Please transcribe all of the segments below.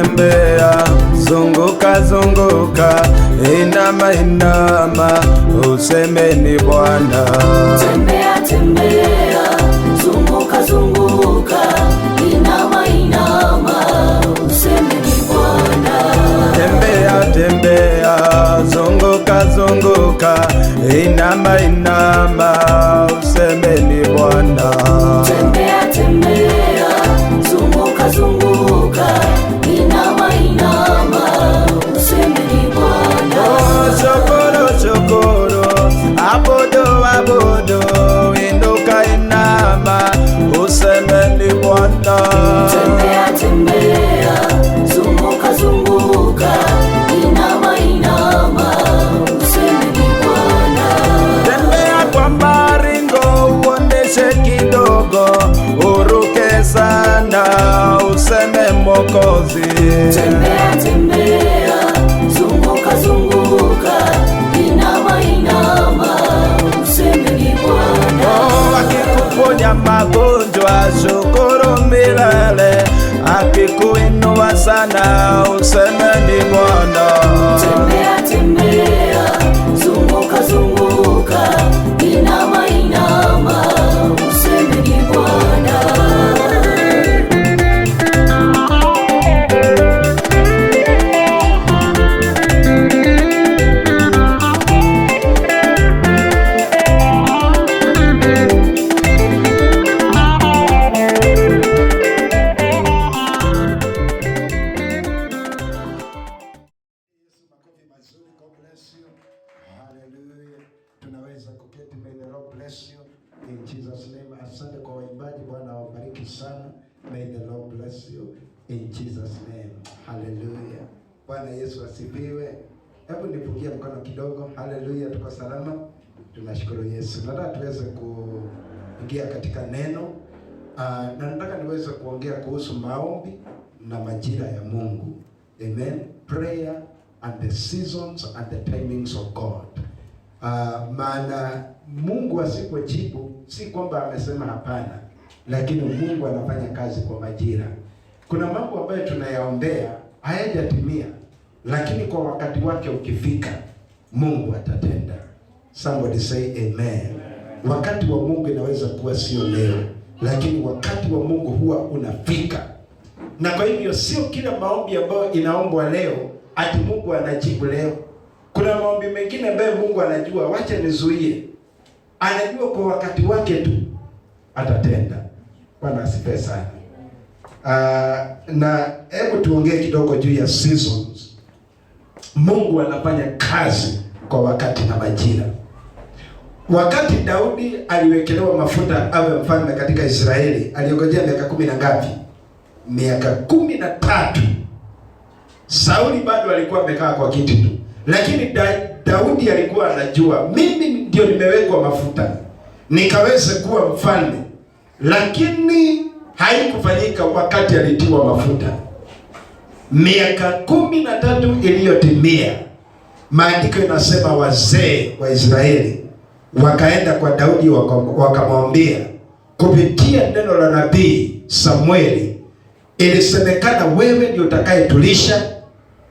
tembea, zunguka zunguka, inama inama, useme ni Bwana. Tembea tembea, zunguka zunguka, inama inama, useme ni Bwana. Tembea tembea, zunguka zunguka, inama inama, useme ni Bwana. Tembea tembea, zunguka zunguka, inama inama, useme ni Bwana. Shokoro shokoro, abudu abudu, inuka inama, useme ni Bwana. Tembea tembea, zunguka zunguka, inama inama, useme ni Bwana. Tembea kwa maringo, uoneshe kidogo, uruke sana, useme Mwokozi. Tembea tembea, zunguka zunguka, inama inama, useme ni Bwana. Akikuponya magonjwa, shukuru milele, akikuinua sana, useme ni Bwana. Tembea tembea, zunguka zunguka, inama inama, useme ni Bwana. Tunaweza kuketi. May the Lord bless you in Jesus name. Asante kwa waimbaji, Bwana awabariki sana. May the Lord bless you in Jesus name. Hallelujah. Bwana Yesu asifiwe. Hebu nipungie mkono kidogo. Hallelujah, tuko salama. Tunashukuru Yesu. Nataka tuweze kuingia katika neno. Na nataka niweze kuongea kuhusu maombi na majira ya Mungu. Amen. Prayer and the seasons and the timings of God. Maana Mungu asipojibu si kwamba amesema hapana, lakini Mungu anafanya kazi kwa majira. Kuna mambo ambayo tunayaombea hayajatimia, lakini kwa wakati wake ukifika, Mungu atatenda. Somebody say amen. Wakati wa Mungu inaweza kuwa sio leo, lakini wakati wa Mungu huwa unafika. Na kwa hivyo sio kila maombi ambayo inaombwa leo ati Mungu anajibu leo. Kuna maombi mengine ambayo Mungu anajua, wacha nizuie. Anajua kwa wakati wake tu atatenda. Bwana asifiwe sana. Na hebu tuongee kidogo juu ya seasons. Mungu anafanya kazi kwa wakati na majira. Wakati Daudi aliwekelewa mafuta awe mfalme katika Israeli, aliongojea miaka 10 na ngapi? Miaka 13. Sauli bado alikuwa amekaa kwa kiti tu. Lakini Daudi alikuwa anajua, mimi ndio nimewekwa mafuta nikaweze kuwa mfalme. Lakini haikufanyika wakati alitiwa mafuta. Miaka 13 iliyotimia, maandiko inasema wazee wa Israeli wakaenda kwa Daudi wakamwambia kupitia neno la nabii Samueli, ilisemekana wewe ndio utakayetulisha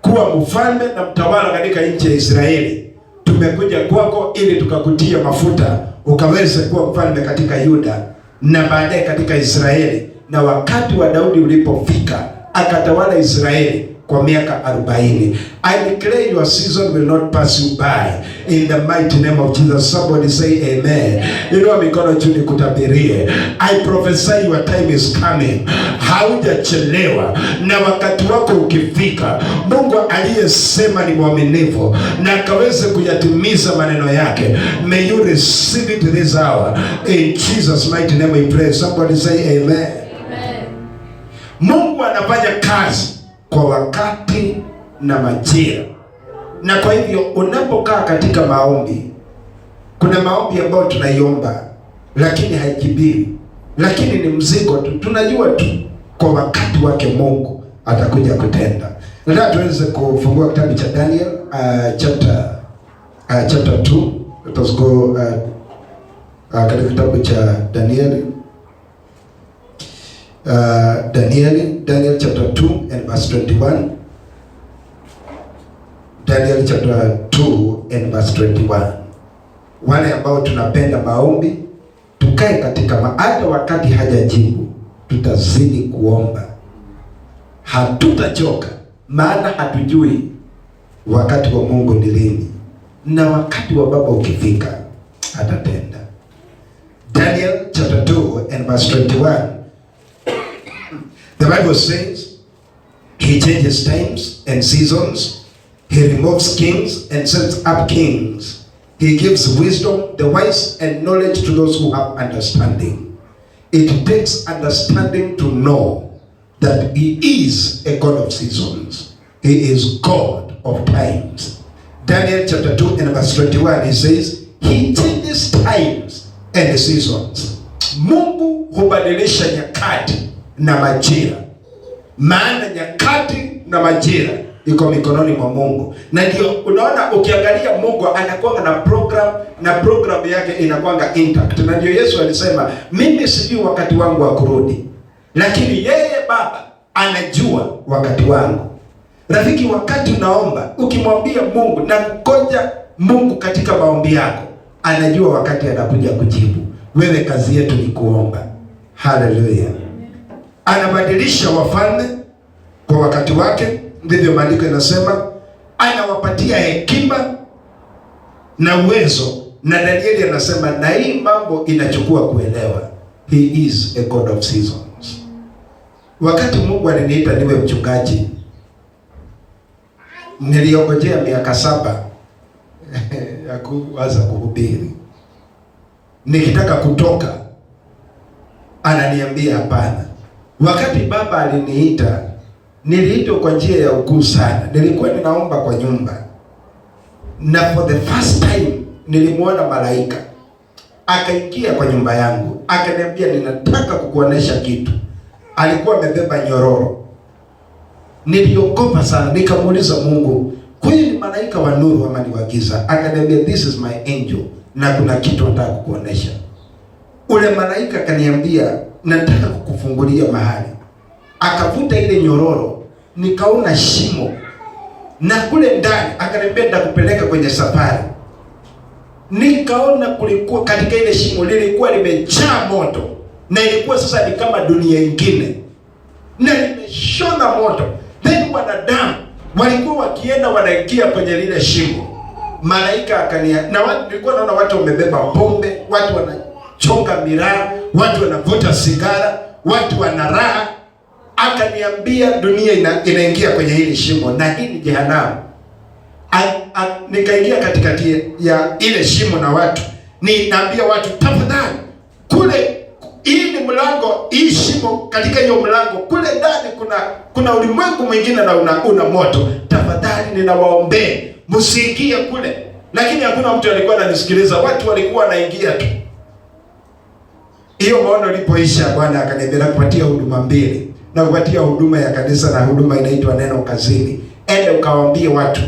kuwa mfalme na mtawala katika nchi ya Israeli. Tumekuja kwako ili tukakutia mafuta ukaweze kuwa mfalme katika Yuda na baadaye katika Israeli. Na wakati wa Daudi ulipofika, akatawala Israeli kwa miaka 40. I declare your season will not pass you by in the mighty name of Jesus. Somebody say amen. Inua mikono juu nikutabirie. I prophesy your time is coming. Haujachelewa, na wakati wako ukifika, Mungu aliyesema ni mwaminifu na akaweze kuyatimiza maneno yake. May you receive it this hour in Jesus mighty name we pray. Somebody say amen. Amen. Mungu anafanya kazi kwa wakati na majira. Na kwa hivyo unapokaa katika maombi, kuna maombi ambayo tunaiomba lakini haijibiwi, lakini ni mzigo tu. Tunajua tu kwa wakati wake Mungu atakuja kutenda. Nataka tuweze kufungua kitabu cha Daniel chapter 2. Let us go katika kitabu cha Daniel Daniel chapter 2 and verse 21. Daniel chapter 2 and verse 21. Wale ambao tunapenda maombi, tukae katika hata wakati hajajibu, tutazidi kuomba. Hatutachoka, maana hatujui wakati wa Mungu ni lini, na wakati wa Baba ukifika atatenda. Daniel chapter 2 and verse 21. The Bible says, He changes times and seasons. He removes kings and sets up kings. He gives wisdom, the wise, and knowledge to those who have understanding. It takes understanding to know that He is a God of seasons. He is God of times. Daniel chapter 2 and verse 21, He says, He changes times and seasons. Mungu hubadilisha nyakati na majira. Maana nyakati na majira iko mikononi mwa Mungu. Na ndio unaona ukiangalia Mungu anakuwa na program yake inakuwa intact. Na ndio Yesu alisema, mimi sijui wakati wangu wa kurudi, lakini yeye Baba anajua wakati wangu. Rafiki, wakati unaomba ukimwambia Mungu na kukoja Mungu katika maombi yako, anajua wakati anakuja kujibu. Wewe kazi yetu ni kuomba. Hallelujah. Anabadilisha wafalme kwa wakati wake, ndivyo maandiko yanasema. Anawapatia hekima na uwezo, na Danieli anasema na hii mambo inachukua kuelewa. He is a God of seasons. Wakati Mungu aliniita niwe mchungaji, niliongojea miaka 7 ya kuanza kuhubiri. Nikitaka kutoka, ananiambia hapana. Wakati Baba aliniita, niliitwa kwa njia ya ukuu sana. Nilikuwa ninaomba kwa nyumba, na for the first time nilimwona malaika akaingia kwa nyumba yangu, akaniambia ninataka kukuonesha kitu. Alikuwa amebeba nyororo. Niliogopa sana, nikamuuliza Mungu, kwani ni malaika wa nuru ama ni wa giza? Akaniambia this is my angel, na kuna kitu nataka kukuonesha. Ule malaika akaniambia nataka kukufungulia mahali. Akavuta ile nyororo, nikaona shimo, na kule ndani akaniambia nitakupeleka kwenye safari. Nikaona kulikuwa katika ile shimo lilikuwa limejaa moto, na ilikuwa sasa ni kama dunia nyingine, na limeshona moto. Then wanadamu walikuwa wakienda wanaingia kwenye lile shimo. Malaika akania, na watu nilikuwa naona watu wamebeba pombe, watu wanachonga miraa, watu wanavuta sigara, watu wanaraha. Akaniambia dunia inaingia kwenye hili shimo, na hii ni jehanamu. Nikaingia katikati ya ile shimo na watu. Ninaambia watu, tafadhali, kule hii ni mlango, hii shimo, katika hiyo mlango kule ndani kuna ulimwengu mwingine na una moto. Tafadhali ninawaombea msiingie kule. Lakini hakuna mtu alikuwa ananisikiliza, watu walikuwa wanaingia tu. Hiyo maono ilipoisha, Bwana akaniambia kupatia huduma mbili. Na kupatia huduma ya kanisa na huduma inaitwa neno kazini. Ende ukawaambie watu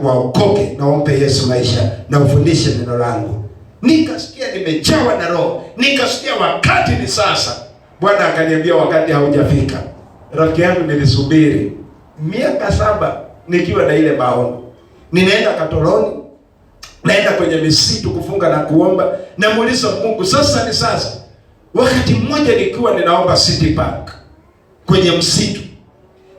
waokoke na wampe Yesu maisha na ufundishe neno langu. Nikasikia nimejawa na Roho. Nikasikia wakati ni sasa. Bwana akaniambia wakati haujafika. Rafiki yangu, nilisubiri miaka 7 nikiwa na ile maono. Ninaenda Katoloni, naenda kwenye misitu kufunga na kuomba, na muuliza Mungu sasa ni sasa. Wakati mmoja nikiwa ninaomba City Park kwenye msitu,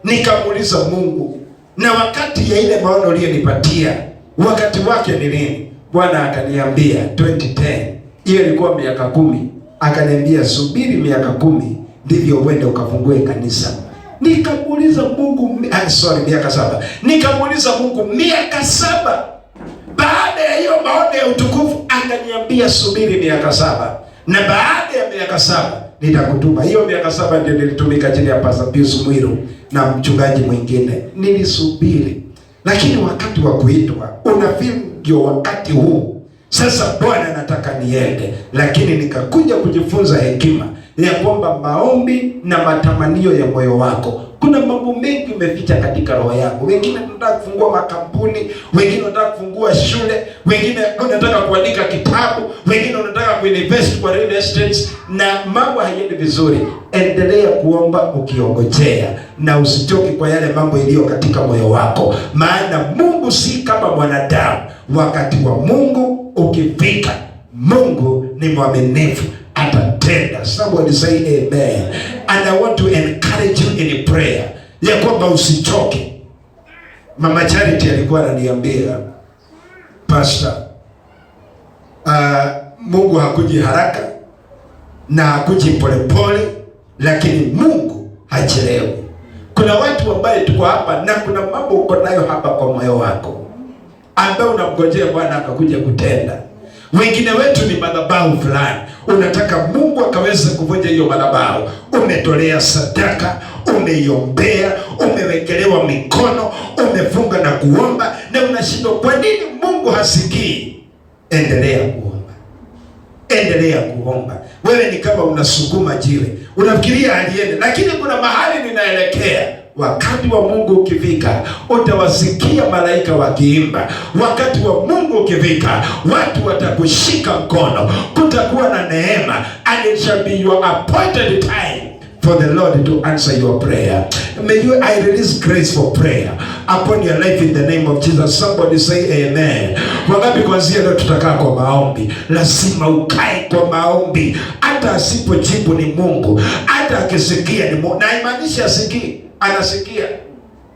nikamuuliza Mungu, na wakati ya ile maono uliyonipatia wakati wake ni lini? Bwana akaniambia 2010. Hiyo ilikuwa miaka 10. Akaniambia subiri miaka 10 ndivyo uende ukafungue kanisa. Nikamuuliza Mungu, miaka 7. Nikamuuliza Mungu miaka 7. Baada ya hiyo maono ya utukufu akaniambia subiri miaka 7. Na baada ya miaka 7 nitakutuma. Hiyo miaka 7 ndio nilitumika chini ya Pastor Pius Mwiru na mchungaji mwingine. Nilisubiri. Lakini wakati wa kuitwa unafeel ndio wakati huu. Sasa Bwana nataka niende. Lakini nikakuja kujifunza hekima ya kwamba maombi na matamanio ya moyo wako Kuna mambo mengi umeficha katika roho yako. Wengine wanataka kufungua makampuni, wengine wanataka kufungua shule, wengine wanataka kuandika kitabu, wengine wanataka kuinvest kwa real estate, na mambo hayendi vizuri. Endelea kuomba ukiongojea, na usichoke kwa yale mambo iliyo katika moyo wako, maana Mungu si kama mwanadamu. Wakati wa Mungu ukifika, Mungu ni mwaminifu, atatenda. Somebody say amen. And I want to encourage you in prayer, ya kwamba usichoke. Mama Charity alikuwa ananiambia, Pastor, Mungu hakuji haraka na hakuji polepole, lakini Mungu hachelewi. Kuna watu ambaye tuko hapa na kuna mambo uko nayo hapa kwa moyo wako ambaye unamgojea Bwana akakuja kutenda. Wengine wetu ni madhabahu fulani, unataka Mungu akaweze kuvunja hiyo madhabahu. Umetolea sadaka, umeiombea, umewekelewa mikono, umefunga na kuomba, na unashindwa kwa nini Mungu hasikii. Endelea kuomba, endelea kuomba. Wewe ni kama unasukuma jiwe, unafikiria aliende, lakini kuna mahali ninaelekea. Wakati wa Mungu ukifika, utawasikia malaika wakiimba. Wakati wa Mungu ukifika, watu watakushika mkono. Kutakuwa na neema, and it shall be your appointed time for the Lord to answer your prayer. May you, I release grace for prayer upon your life in the name of Jesus. Somebody say amen. Wangapi kwanzia leo tutakaa kwa maombi? Lazima ukae kwa maombi. Hata asipojibu ni Mungu, hata akisikia ni Mungu. Na imaanisha asikii, anasikia.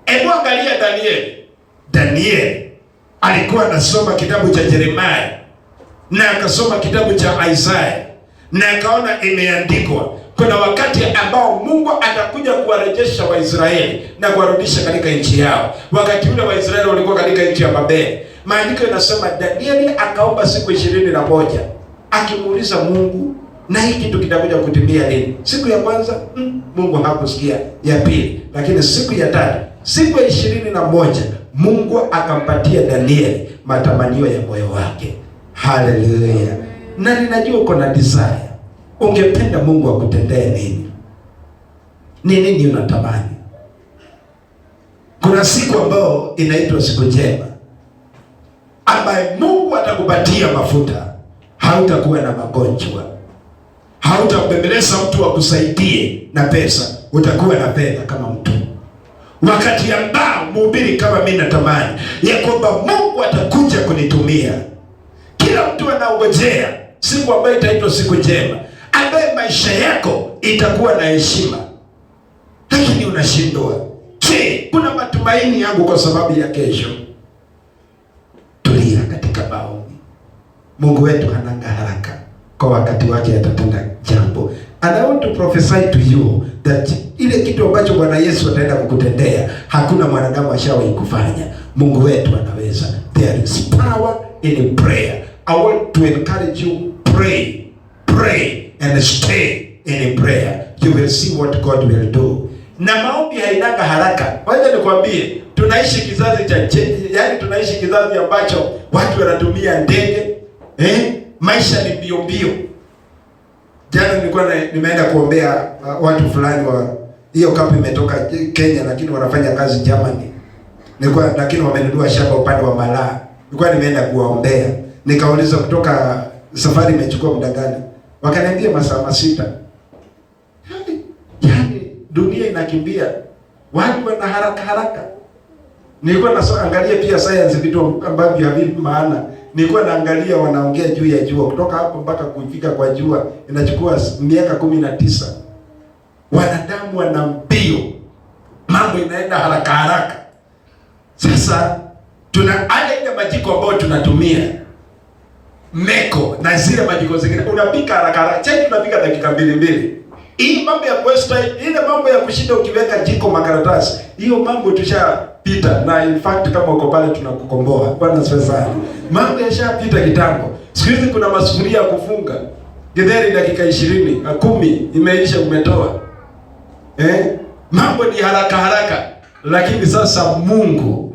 Hebu angalia Danieli. Danieli alikuwa anasoma kitabu cha Yeremia na akasoma kitabu cha Isaiah, na akaona imeandikwa kuna wakati ambao Mungu atakuja kuwarejesha Waisraeli na kuwarudisha katika nchi yao. Wakati ule Waisraeli walikuwa katika nchi ya Babeli. Maandiko yanasema Danieli akaomba siku 21 akimuuliza Mungu, na hiki kitu kitakuja kutimia lini? Siku ya kwanza Mungu hakusikia, ya pili, lakini siku ya tatu, siku ya 21 Mungu akampatia Danieli matamanio ya moyo wake. Haleluya. Na ninajua uko na desire. Ungependa Mungu akutendee nini? Ni nini unatamani? Kuna siku ambayo inaitwa siku njema, ambaye Mungu atakupatia mafuta. Hautakuwa na magonjwa, hautambembeleza mtu akusaidie na pesa, utakuwa na fedha kama mtu. Wakati ambao mhubiri kama mimi natamani ya kwamba Mungu atakuja kunitumia. Kila mtu anaongojea siku ambayo itaitwa siku njema, ambaye maisha yako itakuwa na heshima, lakini unashindwa. Je, kuna matumaini yangu kwa sababu ya kesho? Tulia katika maombi. Mungu wetu hananga haraka, kwa wakati wake atatenda jambo. And I want to prophesy to you that ile kitu ambacho Bwana Yesu ataenda kukutendea hakuna mwanadamu ashawahi kufanya. Mungu wetu anaweza. There is power in prayer. I want to encourage you, pray, pray and stay in prayer. You will see what God will do. Na maombi hainanga haraka. Wacha nikwambie, tunaishi kizazi cha tunaishi kizazi ambacho watu wanatumia ndege. Maisha ni mbio mbio. Jana nilikuwa nimeenda kuombea watu fulani wa hiyo kambi imetoka Kenya, lakini wanafanya kazi Germany. Lakini wamenunua shamba upande wa Malaa. Nilikuwa nimeenda kuwaombea. Nikauliza kutoka safari imechukua muda gani? Wakaniambia masaa 6. Yaani dunia inakimbia. Watu wana haraka. Nilikuwa naangalia pia science, vitu ambavyo havina maana. Nilikuwa naangalia wanaongea juu ya jua, kutoka hapo mpaka kufika kwa jua inachukua miaka 19. Wanadamu wana mbio. Mambo inaenda haraka. Sasa tuna ile majiko ambayo tunatumia meko na zile majiko zingine unapika haraka. Chai tunapika dakika 2. Hii mambo ya West, ile mambo ya kushinda ukiweka jiko makaratasi, hiyo mambo tushapita. Na in fact kama uko pale tunakukomboa. Bwana sasa. Mambo yashapita kitambo. Siku hizi kuna masufuria ya kufunga. Githeri dakika 20, 10 imeisha umetoa. Mambo ni haraka. Lakini sasa Mungu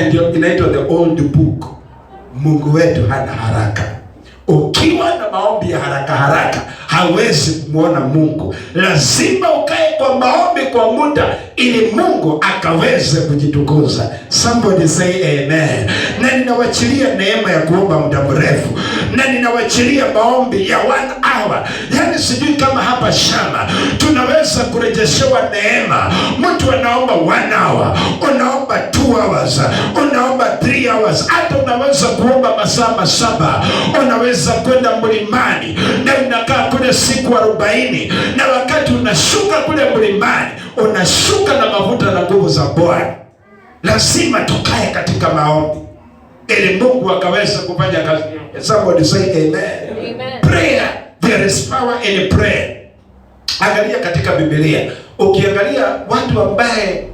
ndio inaitwa the old book. Mungu wetu hana haraka. Ukiwa na maombi ya haraka haraka hawezi kumwona Mungu. Lazima ukae kwa maombi kwa muda ili Mungu akaweze kujitukuza. Somebody say amen. Na ninawachilia neema ya kuomba muda mrefu, na ninawachilia maombi ya 1 hour. Yaani sijui kama hapa shamba tunaweza kurejeshewa neema. Mtu anaomba 1 hour, unaomba 2 hours, unaomba 3 hours, hata unaweza kuomba masaa 7. Unaweza kwenda mlimani na unakaa kule siku 40, na wakati unashuka kule mlimani unashuka na mafuta na nguvu za Bwana. Lazima tukae katika maombi ili Mungu akaweza kufanya kazi. Somebody say amen. Amen. Prayer, there is power in prayer. Angalia katika Biblia, ukiangalia watu ambaye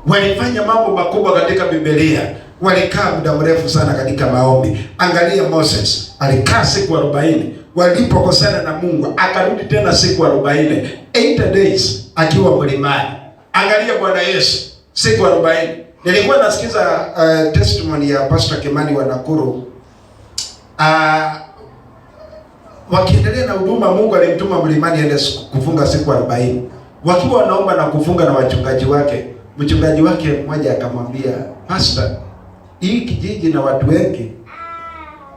walifanya mambo makubwa katika Biblia walikaa muda mrefu sana katika maombi. Angalia Moses, alikaa siku 40. Walipokosana na Mungu akarudi tena siku 40, 8 days akiwa mlimani. Angalia Bwana Yesu, siku 40. Nilikuwa nasikiza testimony ya Pastor Kimani wa Nakuru. Wakiendelea na huduma, Mungu alimtuma mlimani aende kufunga siku 40. Wakiwa wanaomba na kufunga na wachungaji wake, mchungaji wake mmoja akamwambia, Pastor, hii kijiji na watu wengi,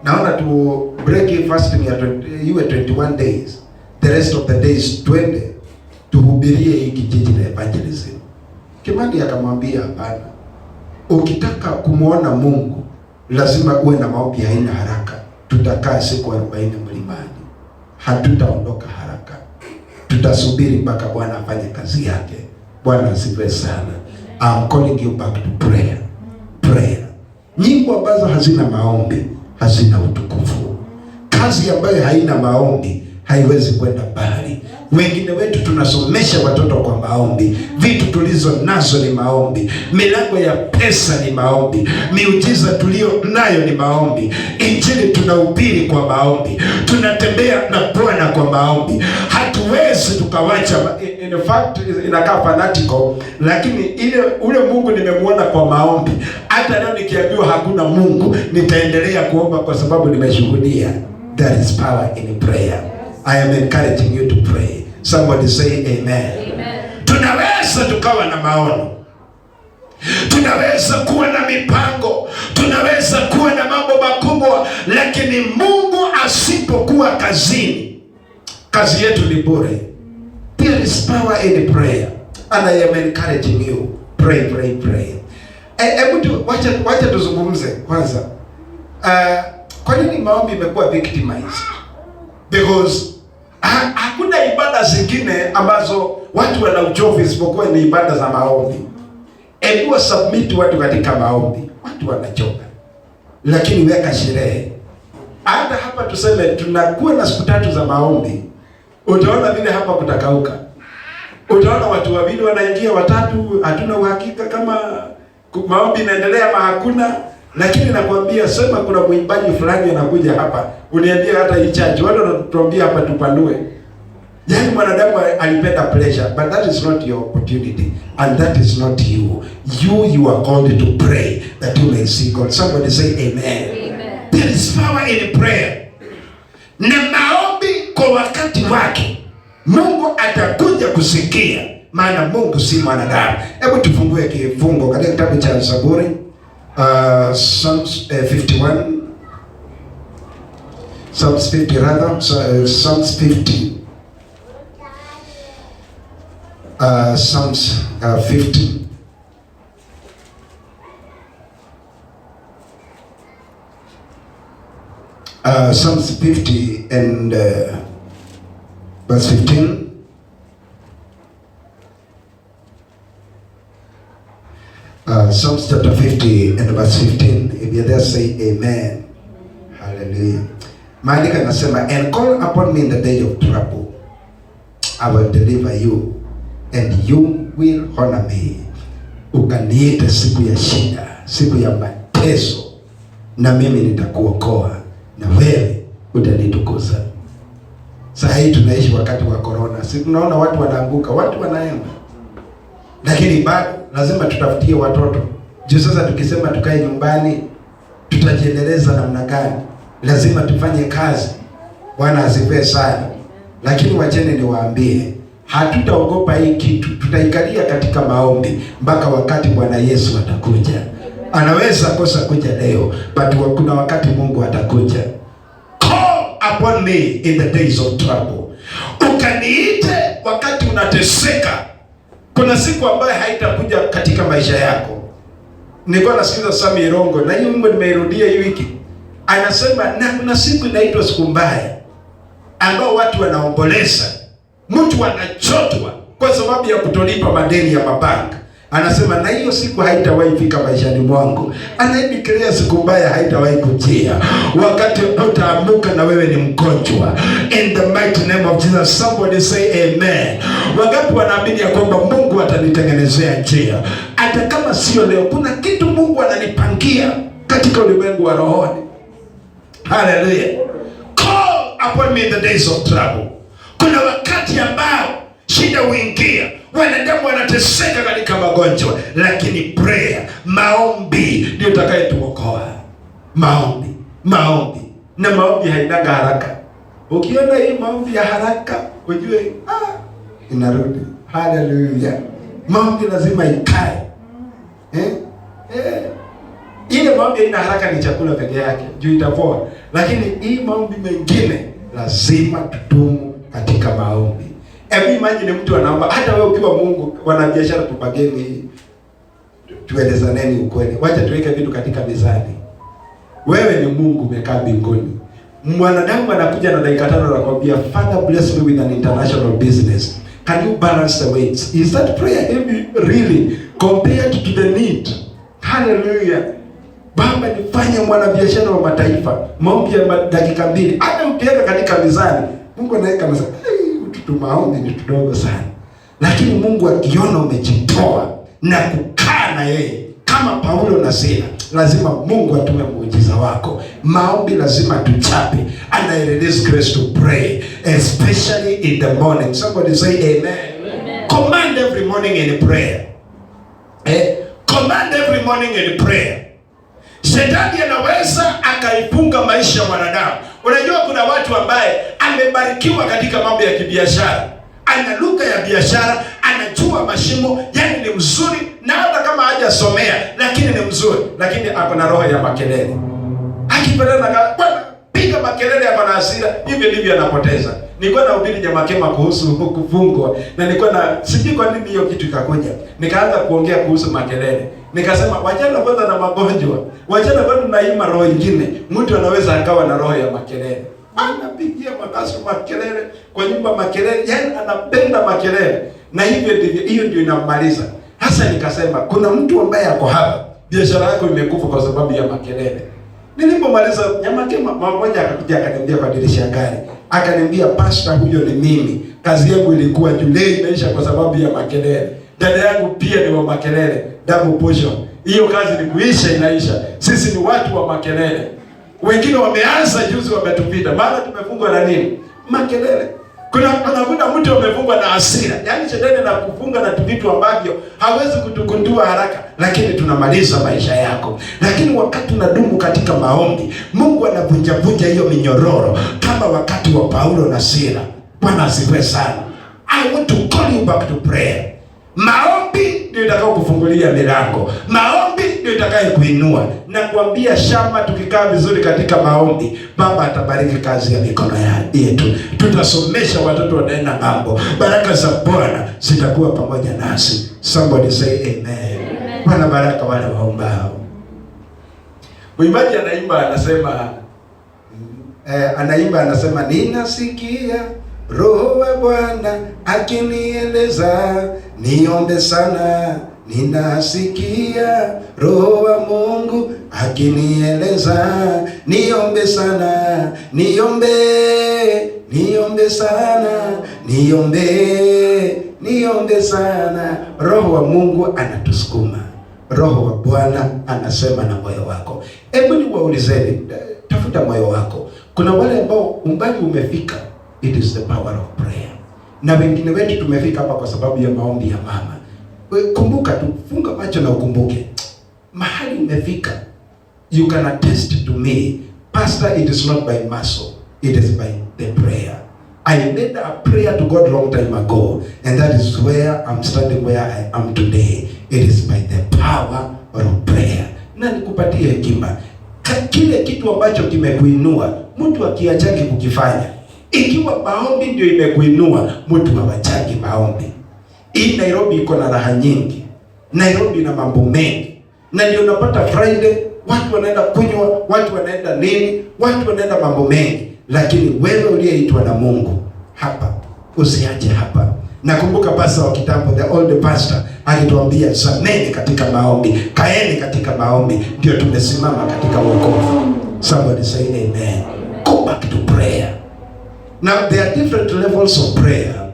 naona tu break fasting ya 21 days, the rest of the days 20, tuhubirie hii kijiji na evangelism. Kimani akamwambia, hapana, ukitaka kumuona Mungu lazima uwe na maombi haina haraka. Tutakaa siku 40 mlimani, hatutaondoka haraka, tutasubiri mpaka Bwana afanye kazi yake. Bwana asifiwe sana. I'm calling you back to prayer. Prayer. Nyimbo ambazo hazina maombi hazina utukufu. Kazi ambayo haina maombi haiwezi kwenda mbali. Wengine wetu tunasomesha watoto kwa maombi, vitu tulizo nazo ni maombi, milango ya pesa ni maombi, miujiza tulio nayo ni maombi, injili tunahubiri kwa maombi, tunatembea na Bwana kwa maombi. Hatuwezi tukawacha. In fact inakaa fanatical, lakini ule Mungu nimemuona kwa maombi. Hata leo nikiambiwa hakuna Mungu, nitaendelea kuomba kwa sababu nimeshuhudia. There is power in prayer. I am encouraging you to pray. Somebody say amen. Amen. Tunaweza tukawa na maono, tunaweza kuwa na mipango, tunaweza kuwa na mambo makubwa, lakini Mungu asipokuwa kazini, kazi yetu ni bure. There is power in prayer, and I am encouraging you, pray, pray, pray. Wacha tuzungumze kwanza. Kwa nini maombi imekuwa victimized? Because hakuna ibada zingine ambazo watu wana uchovu isipokuwa ni ibada za maombi. Hebu submit watu katika maombi, watu wanachoka. Lakini weka sherehe. Hata hapa tuseme tunakuwa na siku 3 za maombi, utaona vile hapa kutakauka. Utaona watu wawili wanaingia, watatu, hatuna uhakika kama maombi inaendelea ama hakuna. Lakini nakwambia, sema kuna mwimbaji fulani anakuja hapa, uniambia hata hii church watu wanatuambia hapa tupanue. Yaani mwanadamu alipenda pleasure, but that is not your opportunity, and that is not you. You are called to pray that you may see God. Somebody say amen. Amen. There is power in prayer. Na maombi kwa wakati wake Mungu atakuja kusikia, maana Mungu si mwanadamu. Hebu tufungue kifungo katika kitabu cha Zaburi, Psalms 51, Psalms 50 rather, Psalms 50, Psalms 50. Psalms 50 and verse 15. Psalms chapter 50 and verse 15. If you're there, say amen. Hallelujah. Maandiko yanasema, and call upon me in the day of trouble, I will deliver you and you will honor me. Ukaniita siku ya shida, siku ya mateso, na mimi nitakuokoa na wewe utanitukuza. Sasa hii tunaishi wakati wa corona. Si tunaona watu wanaanguka, watu wanaenda. Lakini bado lazima tutafutie watoto. Juu sasa tukisema tukae nyumbani, tutajiendeleza namna gani? Lazima tufanye kazi. Bwana asifiwe sana. Lakini wacheni niwaambie, hatutaogopa hii kitu, tutaikalia katika maombi mpaka wakati Bwana Yesu atakuja. Anaweza kosa kuja leo, but kuna wakati Mungu atakuja. Call upon me in the days of trouble. Ukaniite wakati unateseka. Kuna siku ambayo haitakuja katika maisha yako. Nilikuwa nasikiza Sami Irongo na hiyo wimbo nimeirudia hii wiki. Anasema na kuna siku inaitwa siku mbaya ambao watu wanaomboleza. Mtu anachotwa kwa sababu ya kutolipa madeni ya mabanki. Anasema na hiyo siku haitawahi fika maishani mwangu. Anaideclare siku mbaya haitawahi kujia. Wakati utaamuka na wewe ni mgonjwa. In the mighty name of Jesus, somebody say amen. Wakati wanaamini ya kwamba Mungu atanitengenezea njia. Hata kama sio leo, kuna kitu Mungu ananipangia katika ulimwengu wa rohoni. Hallelujah. Call upon me in the days of trouble. Kuna wakati ambao shida huingia, wanadamu wanateseka katika magonjwa, lakini prayer, maombi ndio utakayetuokoa. Maombi na maombi hainaga haraka. Ukiona hii maombi ya haraka, ujue inarudi. Hallelujah. Maombi lazima ikae. Ile maombi ina haraka ni chakula peke yake, juu itapoa. Lakini hii maombi mengine lazima tudumu katika maombi. Hebu imagine mtu anaomba, hata wewe ukiwa Mungu, wanabiashara tupageni, tuelezaneni ukweli. Wacha tuweke vitu katika mizani. Wewe ni Mungu umekaa mbinguni. Mwanadamu anakuja na dakika 5 anakuambia, Father bless me with an international business. Can you balance the weights? Is that prayer really compared to the need? Hallelujah. Baba nifanye mwanabiashara wa mataifa. Maombi ya dakika 2. Hata ukiweka katika mizani, Mungu anaweka mzani. Maombi ni tudogo sana. Lakini Mungu akiona umejitoa na kukaa na yeye kama Paulo na Sila, lazima Mungu atume muujiza wako. Maombi lazima tuchape. And I release grace to pray, especially in the morning. Somebody say amen. Amen. Command every morning in prayer. Command every morning in prayer. Shetani anaweza akaifunga maisha ya mwanadamu. Unajua kuna watu ambaye amebarikiwa katika mambo ya kibiashara. Ana lugha ya biashara, anajua mashimo, yani ni mzuri, na hata kama hajasomea lakini ni mzuri, lakini ako na roho ya makelele. Akipelana bwana piga makelele ya bwana hasira, hivi ndivyo anapoteza. Nilikuwa nahubiri Nyamakema kuhusu kufungwa, na nilikuwa na sijui kwa nini hiyo kitu ikakuja. Nikaanza kuongea kuhusu makelele. Nikasema wachana kwanza na magonjwa. Wachana kwanza na hii roho nyingine. Mtu anaweza akawa na roho ya makelele. Anapigia makaso makelele, kwa nyumba makelele, yani anapenda makelele. Na hivyo ndivyo, hiyo ndio inamaliza. Hasa nikasema kuna mtu ambaye ako hapa, biashara yako imekufa kwa sababu ya makelele. Nilipomaliza Nyamakema, mama mmoja akakuja akaniambia kwa dirisha gari. Akaniambia, pastor, huyo ni mimi. Kazi yangu ilikuwa Julei inaisha kwa sababu ya makelele. Dada yangu pia ni wa makelele, double portion. Hiyo kazi ni kuisha inaisha. Sisi ni watu wa makelele. Wengine wameanza juzi wametupita. Maana tumefungwa na nini? Makelele. Kuna mtu amefungwa na hasira. Yaani shetani anakufunga na vitu ambavyo hawezi kutugundua haraka, lakini tunamaliza maisha yako. Lakini wakati unadumu katika maombi, Mungu anavunja hiyo minyororo kama wakati wa Paulo na Sila. Bwana asifiwe sana. I want to call you back to prayer. Maombi ndio itakao kufungulia milango. Maombi ndio itakaye kuinua. Na kuambia shamba, tukikaa vizuri katika maombi, Baba atabariki kazi ya mikono yetu. Tutasomesha watoto wanaenda ng'ambo. Baraka za Bwana zitakuwa pamoja nasi. Somebody say amen. Bwana baraka wale waombao. Mwimbaji anaimba anasema ninasikia Roho wa Bwana akinieleza niombe sana. Ninasikia Roho wa Mungu akinieleza niombe sana. Niombe sana. Niombe sana. Roho wa Mungu anatusukuma. Roho wa Bwana anasema na moyo wako. Hebu niwaulizeni, tafuta moyo wako. Kuna wale ambao umbali umefika. It is the power of prayer. Na wengine wetu tumefika hapa kwa sababu ya maombi ya mama. Kumbuka tu, funga macho na ukumbuke. Mahali umefika. You can attest to me. Pastor, it is not by muscle. It is by the prayer. I made a prayer to God long time ago, and that is where I'm standing where I am today. It is by the power of prayer. Na nikupatie hekima. Kile kitu ambacho kimekuinua, mtu akiachaki kukifanya. Ikiwa maombi ndio imekuinua, mtu hawachaki maombi. Hii Nairobi iko na raha nyingi. Nairobi na mambo mengi. Na ndio unapata Friday, watu wanaenda kunywa, watu wanaenda nini, watu wanaenda mambo mengi. Lakini wewe uliyeitwa na Mungu, hapa, usiache hapa. Nakumbuka pastor wa kitambo, the old pastor, alituambia zameni katika maombi, kaeni katika maombi, ndio tumesimama katika wokovu. Somebody say amen. Go back to prayer. Now there are different levels of prayer.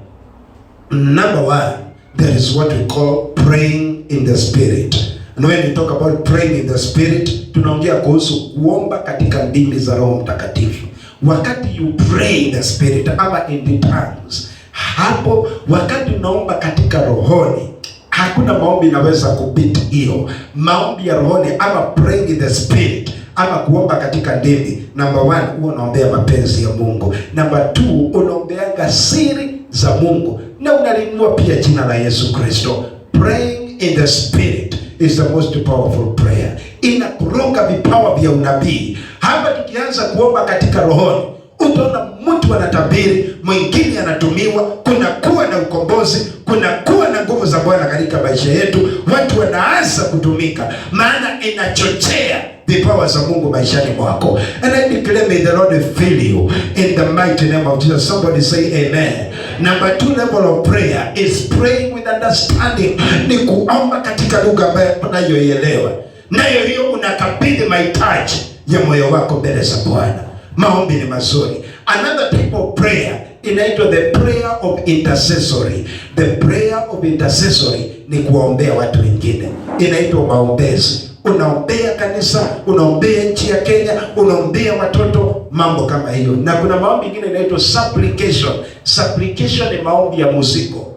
Number one, there is what we call praying in the spirit. And when we talk about praying in the spirit, tunaongea kuhusu kuomba katika ndimi za Roho Mtakatifu. Wakati you pray in the spirit ama in the tongues, hapo wakati unaomba katika rohoni, hakuna maombi inaweza kupita hiyo. Maombi ya rohoni ama praying in the spirit ama kuomba katika ndimi, number one, huwa unaombea mapenzi ya Mungu. Number two, unaombeanga siri za Mungu na unalinua pia jina la Yesu Kristo. Praying in the spirit is the most powerful prayer. Inakuronga vipawa vya unabii. Hapa tukianza kuomba katika rohoni, utaona mtu anatabiri, mwingine anatumiwa, kuna kuwa na ukombozi, kuna kuwa na nguvu za Bwana katika maisha yetu. Watu wanaanza kutumika, maana inachochea vipawa za Mungu maishani mwako. And I declare, may the Lord fill you in the mighty name of Jesus. Somebody say amen. Number two level of prayer is praying with understanding. Ni kuomba katika lugha ambayo unayoielewa. Nayo hiyo unakabidhi mahitaji ya moyo wako mbele za Bwana. Maombi ni mazuri. Another type of prayer inaitwa the prayer of intercessory. The prayer of intercessory ni kuombea watu wengine. Inaitwa maombezi. Unaombea kanisa, unaombea nchi ya Kenya, unaombea watoto, mambo kama hiyo. Na kuna maombi mengine inaitwa supplication. Supplication ni maombi ya muziko.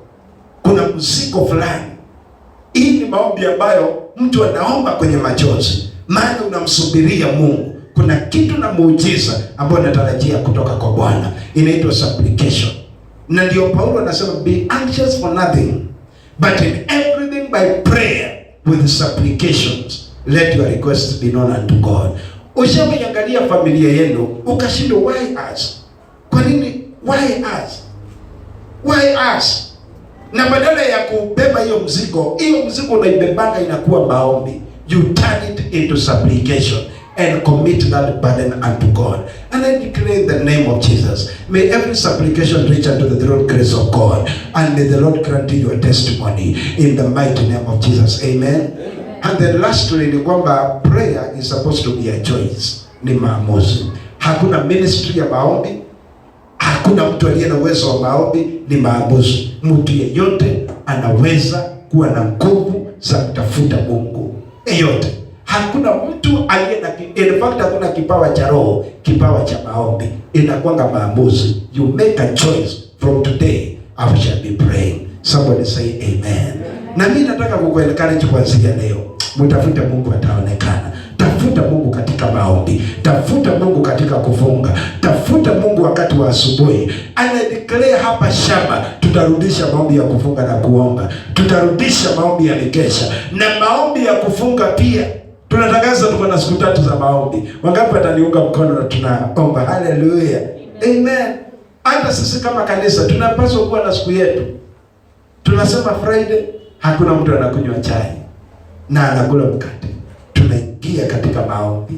Kuna muziko fulani. Hii ni maombi ambayo mtu anaomba kwenye machozi, maana unamsubiria Mungu. Kuna kitu na muujiza ambao unatarajia kutoka kwa Bwana. Inaitwa supplication. Na ndio Paulo anasema, be anxious for nothing, but in everything by prayer with supplications let your requests be known unto God. Ushawaangalia familia yenu ukashindwa, why us? Kwa nini why us? Why us? Na badala ya kubeba hiyo mzigo unaibebanga inakuwa maombi. You turn it into supplication and commit that burden unto God. And I declare in the name of Jesus, may every supplication reach unto the throne grace of God, and may the Lord grant you your testimony in the mighty name of Jesus. Amen. And then lastly ni kwamba prayer is supposed to be a choice. Ni maamuzi. Hakuna ministry ya maombi, hakuna mtu aliye na uwezo wa maombi, ni maamuzi. Mtu yeyote anaweza kuwa na nguvu za kutafuta Mungu. Yeyote. Hakuna mtu aliye na, in fact hakuna kipawa cha roho, kipawa cha maombi. Inakuanga maamuzi. You make a choice from today, I shall be praying. Somebody say amen. Na mimi nataka kukuencourage kuanzia leo. Mtafute Mungu, ataonekana. Tafuta Mungu katika maombi. Tafuta Mungu katika kufunga. Tafuta Mungu wakati wa asubuhi. Ana declare hapa shamba, tutarudisha maombi ya kufunga na kuomba. Tutarudisha maombi ya mikesha na maombi ya kufunga pia. Tunatangaza tuko na siku 3 za maombi. Wangapi wataniunga mkono na tunaomba? Hallelujah. Amen. Hata sisi kama kanisa tunapaswa kuwa na siku yetu. Tunasema Friday hakuna mtu anakunywa chai na anakula mkate. Tunaingia katika maombi.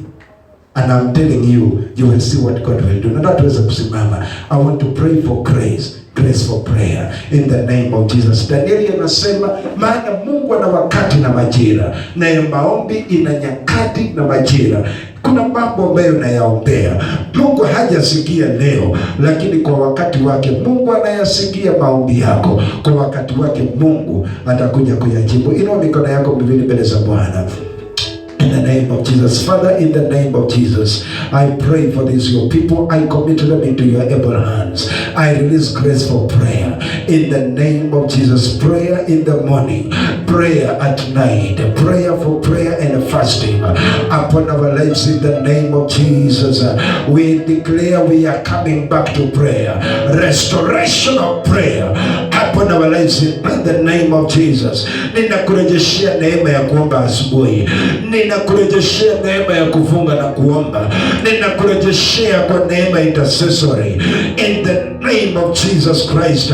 And I'm telling you, you will see what God will do. Nataka tuweze kusimama. I want to pray for grace. Grace for prayer in the name of Jesus. Danieli anasema, maana Mungu ana wakati na majira, na maombi ina nyakati na majira. Kuna mambo ambayo unayaombea Mungu hajasikia leo, lakini kwa wakati wake Mungu anayasikia maombi yako. Kwa wakati wake Mungu atakuja kuyajibu. Inua mikono yako miwili mbele za Bwana. In the name of Jesus. Father, in the name of Jesus, I pray for these your people. I commit them into your able hands. I release grace for prayer. In the name of Jesus, prayer in the morning, prayer at night, prayer for prayer and fasting upon our lives in the name of Jesus. We declare we are coming back to prayer, restoration of prayer upon our lives in the name of Jesus. Ninakurejeshea neema ya kuomba asubuhi, ninakurejeshea neema ya kufunga na kuomba, ninakurejeshea kwa neema intercessory in the name of Jesus Christ.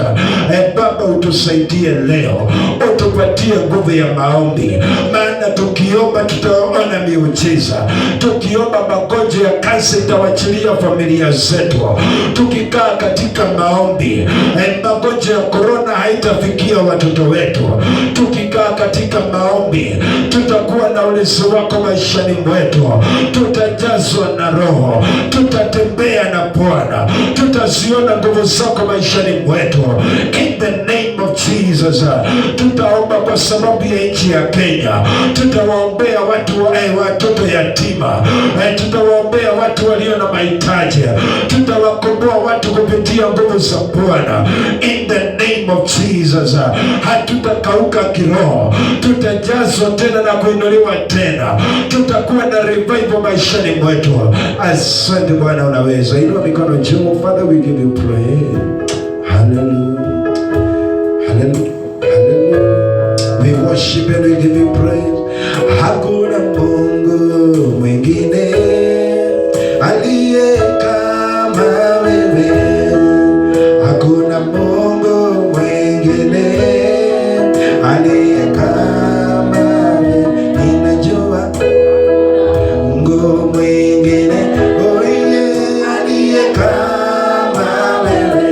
Baba, utusaidie leo, utupatie nguvu ya maombi, maana tukiomba tutaona miujiza. Tukiomba magonjwa ya kansa itawachilia familia zetu. Tukikaa katika maombi, magonjwa ya korona haitafikia watoto wetu. Tukikaa katika maombi, tutakuwa na ulinzi wako maishani mwetu. Tutajazwa na Roho, tutatembea na Bwana, tutaziona nguvu zako maishani mwetu in the name of Jesus. Tutaomba kwa sababu ya nchi ya Kenya. Tutawaombea watoto yatima, tutawaombea watu walio na mahitaji, tutawakomboa watu kupitia nguvu za Bwana in the name of Jesus. Hatutakauka kiroho, tutajazwa tena na kuinuliwa tena. Tutakuwa na revival maishani mwetu. Asante Bwana, unaweza. Inua mikono juu. Father, we give you praise. Hallelujah. Hallelujah. Hallelujah. We worship and we give you praise. Hakuna Mungu mwingine aliye kama wewe. Hakuna Mungu mwingine aliye kama wewe. Ninajua Mungu mwingine aliye kama wewe.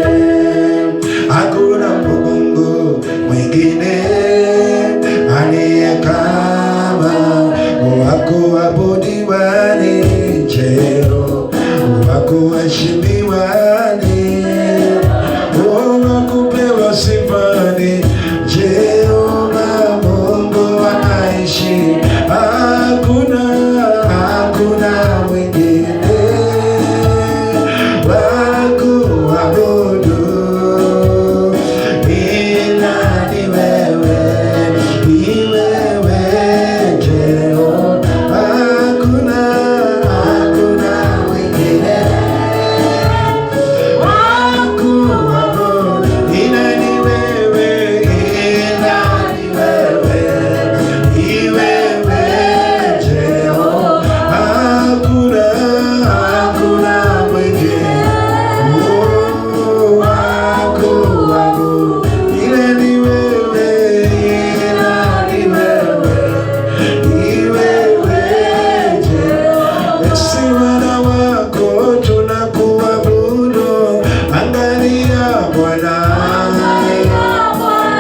Hakuna Mungu mwingine aliye kama wakuabudiwa ni cheo, wakuheshimiwa ni wakupewa sifa ni Jehova Mungu anaishi. Hakuna mwingine wakuabudu ila ni wewe, ni wewe Jehova. Hakuna mwingine wakuabudu ila ni wewe, ila ni wewe, ni wewe Jehova. Hakuna mwingine wakuabudu ila ni wewe, ila ni wewe, ni wewe Jehova. Si wana wako tunakuabudu, angalia Bwana.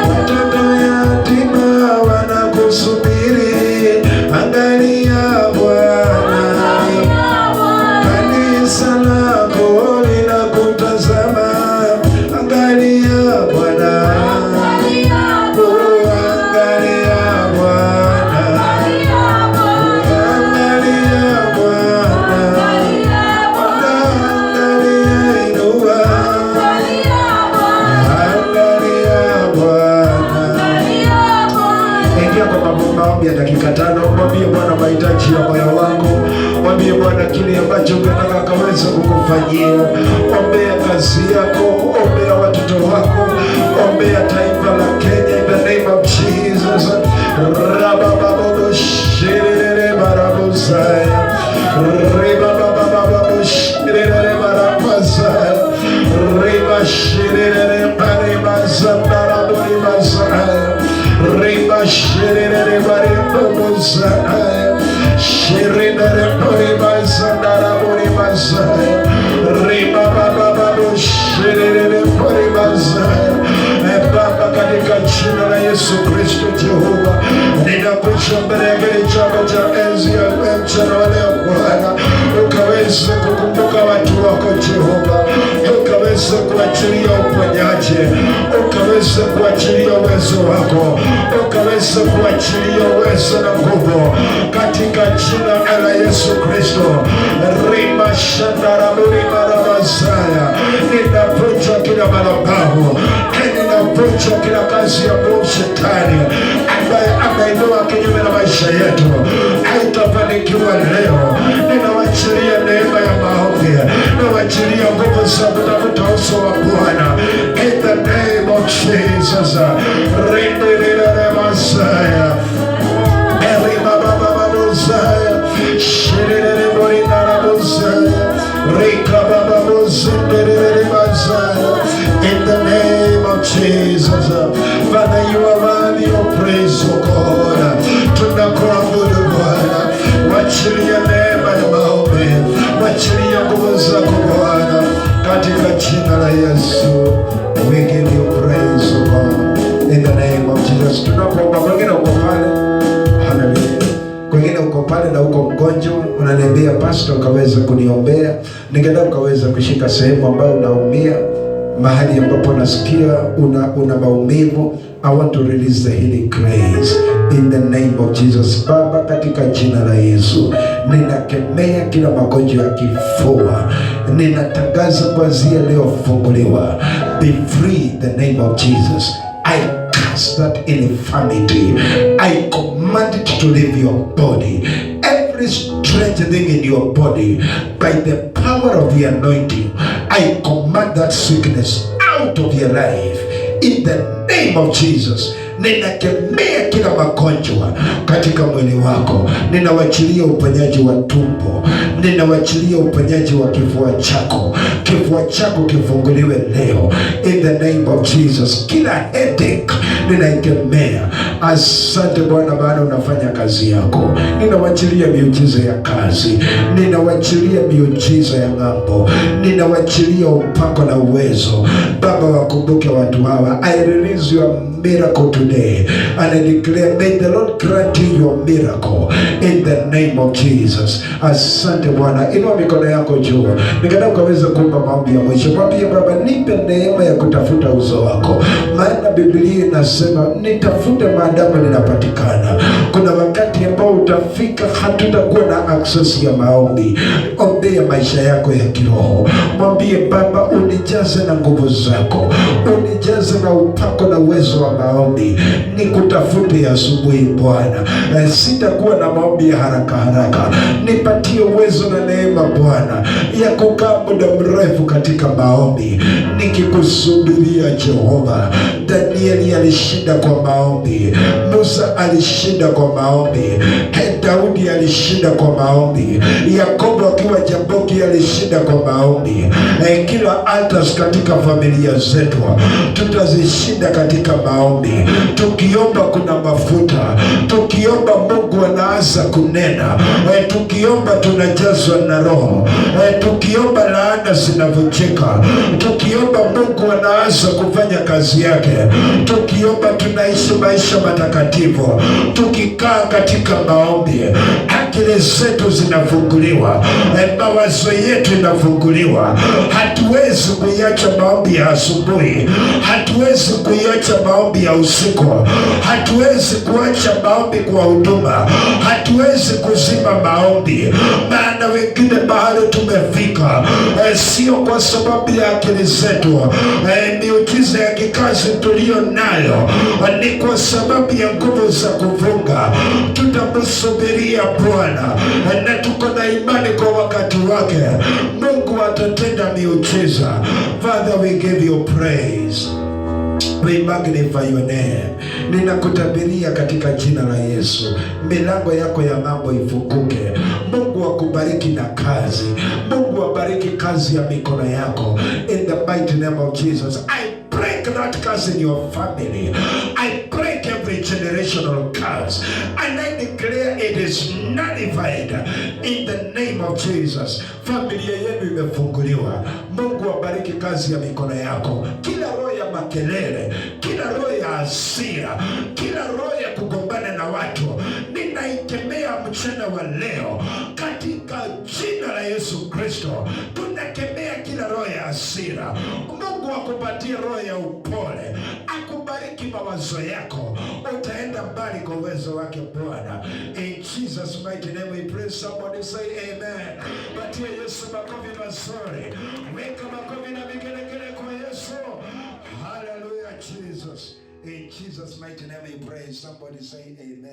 Watoto yatima wanakusubiri, angalia Bwana. Kanisa lako linakutazama, angalia Bwana. Angalia Bwana, angalia Bwana, angalia inua, angalia Bwana. Ingia kwa maombi ya dakika 5. Mwambie Bwana mahitaji ya moyo wako. Mwambie Bwana kile ambacho unataka kaweza kukufanyia. Ombea kazi yako, ombea watoto wako, ombea taifa la Kenya in the name of Jesus. Rabababo shirere barabuzaya, ribababo shirere barabuzaya, riba shirere barabuzaya, riba shirere barabuzaya, shirere barabuzaya, riba bababo shirere barabuzaya. Baba, katika jina la Yesu Kristo Jehova, ninakuja mbele chako cha enzi ya mchana wa leo Bwana, ukaweze kukumbuka watu wako Jehova, ukaweze kuachilia uponyaji, ukaweze kuachilia uwezo wako, ukaweze kuachilia uwezo na nguvu katika jina la Yesu Kristo. Rima shandara mulima rabazaya, ninapocha kila madhabahu, ninapocha kila kazi ya Shetani ambaye yetu haitafanikiwa leo. Ninawachilia neema ya maombi, ninawachilia nguvu za kutafuta uso wa Bwana in the name of Jesus. Rindirire Masaya Elima Baba Musaya Shirire Morina Musaya Rika Baba Musindire Masaya in the name of Jesus. Father, you are worthy of praise, O God. Tunakuabudu Bwana, wachilia neema ya maombi, wachilia nguvu zako Bwana, katika jina la Yesu. We give you praise, O God, in the name of Jesus. Tunapoomba, kwengine uko pale, haleluya, kwengine uko pale na uko mgonjwa, unaniambia pastor, ukaweza kuniombea, ningependa ukaweza kushika sehemu ambayo unaumia, mahali ambapo nasikia una maumivu. I want to release the healing grace in the name of Jesus. Baba, katika jina la Yesu, ninakemea kila magonjwa ya kifua, ninatangaza kuanzia leo funguliwa. Be free in the name of Jesus. I cast that infirmity. I command it to leave your body. Every strange thing in your body, by the power of the anointing, I command that sickness out of your life in the name of Jesus. Ninakemea kila magonjwa katika mwili wako. Ninawachilia uponyaji wa tumbo, ninawachilia uponyaji wa kifua chako. Kifua chako kifunguliwe leo in the name of Jesus. Kila headache ninaikemea. Asante Bwana, maana unafanya kazi yako. Ninawachilia miujiza ya kazi, ninawachilia miujiza ya ng'ambo, ninawachilia upako na uwezo. Baba, wakumbuke watu hawa. I release your miracle today and I declare, may the Lord grant you your miracle in the name of Jesus. Asante Bwana. Inua mikono yako juu, nikataka ukaweza kuomba maombi ya mwisho. Mwambie Baba, nipe neema ya kutafuta uso wako, maana Biblia inasema nitafute maadamu ninapatikana. Kuna wakati ambao utafika hatutakuwa na access ya maombi. Ombea maisha yako ya kiroho. Mwambie Baba, unijaze na nguvu zako, unijaze na upako na uwezo wa maombi. Nikutafute asubuhi Bwana. Sitakuwa na maombi ya haraka haraka. Nipatie uwezo na neema Bwana ya kukaa muda mrefu katika maombi nikikusubiria Jehova. Danieli alishinda kwa maombi, Musa alishinda kwa maombi, Daudi alishinda kwa maombi, Yakobo akiwa Jaboki alishinda kwa maombi. Kila altars katika familia zetu tutazishinda katika maombi. Tukiomba kuna mafuta, tukiomba Mungu anaanza kunena, tukiomba tunajazwa na Roho, tukiomba laana zinavunjika, tukiomba Mungu anaanza kufanya kazi yake, tukiomba tunaishi maisha matakatifu. Tukikaa katika maombi, akili zetu zinafunguliwa, mawazo yetu inafunguliwa. Hatuwezi kuiacha maombi ya asubuhi, hatuwezi kuiacha maombi ya usiku, hatuwezi kuacha maombi kwa huduma, hatuwezi kuzima maombi. Maana wengine mahali tumefika, sio kwa sababu ya akili zetu, miujiza ya kikazi tulio nayo, ni kwa sababu ya nguvu za kufunga. Tutamsubiria Bwana na tuko na imani kwa wakati wake Mungu atatenda miujiza. Father, we give you praise. We magnify your name. Ninakutabiria katika jina la Yesu, milango yako ya mambo ifunguke. Mungu akubariki na kazi. Mungu abariki kazi ya mikono yako in the mighty name of Jesus. I break that curse in your family. I break every generational curse and I declare it is nullified in the name of Jesus. Familia yenu imefunguliwa. Mungu abariki kazi ya mikono yako. Kila roho ya makelele, kila roho ya hasira, kila roho ya kugombana na watu, ninaikemea mchana wa leo katika jina la Yesu Kristo. Tunakemea kila roho ya hasira. Mungu akupatie roho ya upole, akubariki mawazo yako, utaenda mbali kwa uwezo wake Bwana. In Jesus mighty name we pray. Somebody say amen. Patia Yesu makofi mazuri. Weka makofi na vigelegele kwa Yesu. Hallelujah Jesus. In Jesus mighty name we pray. Somebody say amen.